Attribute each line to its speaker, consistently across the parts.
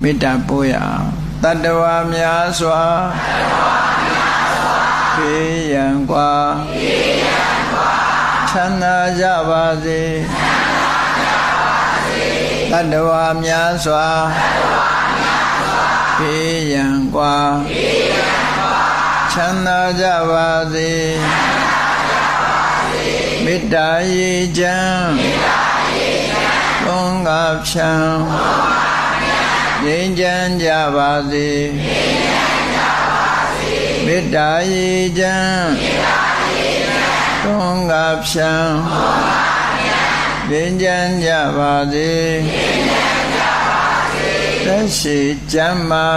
Speaker 1: မေတ္တာပို့ရအောင်တတ္တဝါများစွာဖေးရန်กว่าချမ်းသာကြပါစေတတ္တဝါများစွာဖေးရန်กว่าချမ်းသာကြပါစေမေတ္တာရေချမ်းသုံးငါဖြံငြိမ်းချမ်းကြပါစေမေတ္တာရေချမ်းသုံးငါဖြံငြိမ်းချမ်းကြပါစေသက်ရှိကျမ်းမာ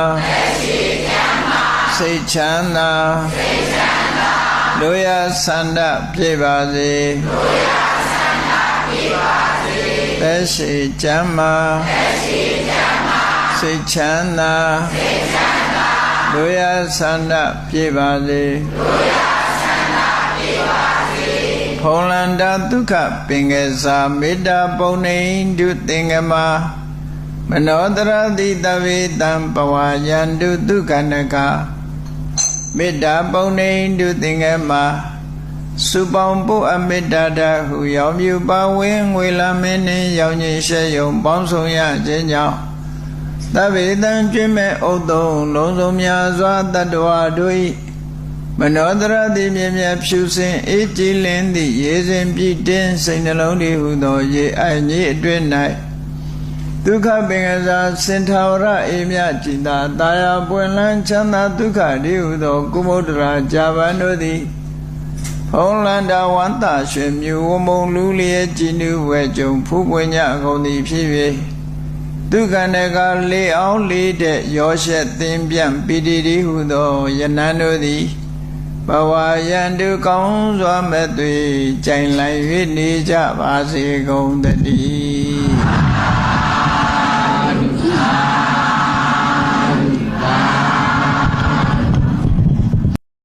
Speaker 1: စိတ်ချမ်းသာလူရဆန္ဒပြည့်ပါစေသက်ရှိကျမ်းမာစိတ်ချမ်းသာလူရဆန္ဒပြည့်ပါစေဖုံလန္တာဒုက္ခပင်ကစားမေတ္တာပုံနေတုသင်္ကမမနောတရတိတဝေတံပဝါယန္တုဒုက္ခနကမေတ္တာပုံနေတုသင်္ကမစုပေါင်းပုအမေတ္တာတဟုရောင်မြူပါဝင်းငွေလာမင်းနှင့်ရောင်ကြီးရှဲယုံပေါင်းဆောင်ရခြင်းကြောင့်သဗ္ဗေတံကျွင့်မဲ့ဥဒ္ဒုံလုံးစုံများစွာတတ္တဝါတို့၏မနောတရတိမြင်မြတ်ဖြူစင်အေးကြည်လင်းသည့်ရေစဉ်ပြည့်တင်းစိတ်နှလုံးတည်းဟုသောရေအိုက်ကြီးအတွင်း၌ဒုက္ခပင်ကစားစင်ထာဝရအေးမြจิตာတာယာပွင့်လန်းချမ်းသာဒုက္ခတည်းဟုသောကုမုဒ္ဒရာဂျာဗန်တို့သည်ဖုံးလန္တာဝန္တာရွှေမြူဝမုံလူလျက်ကြည်နူးဝဲကြုံဖူးပွင့်ညကုန်သည်ဖြစ်၍ဒုက္ခနကလေအောင်လေးတဲ့ရောရှက်သင်ပြန့်ပီတိတည်းဟုသောယနန်းတို့သည်ဘဝယန္တုကောင်းစွာမဲ့သွေကြိုင်လိုက်၍နေကြပါစေကုန်တည်း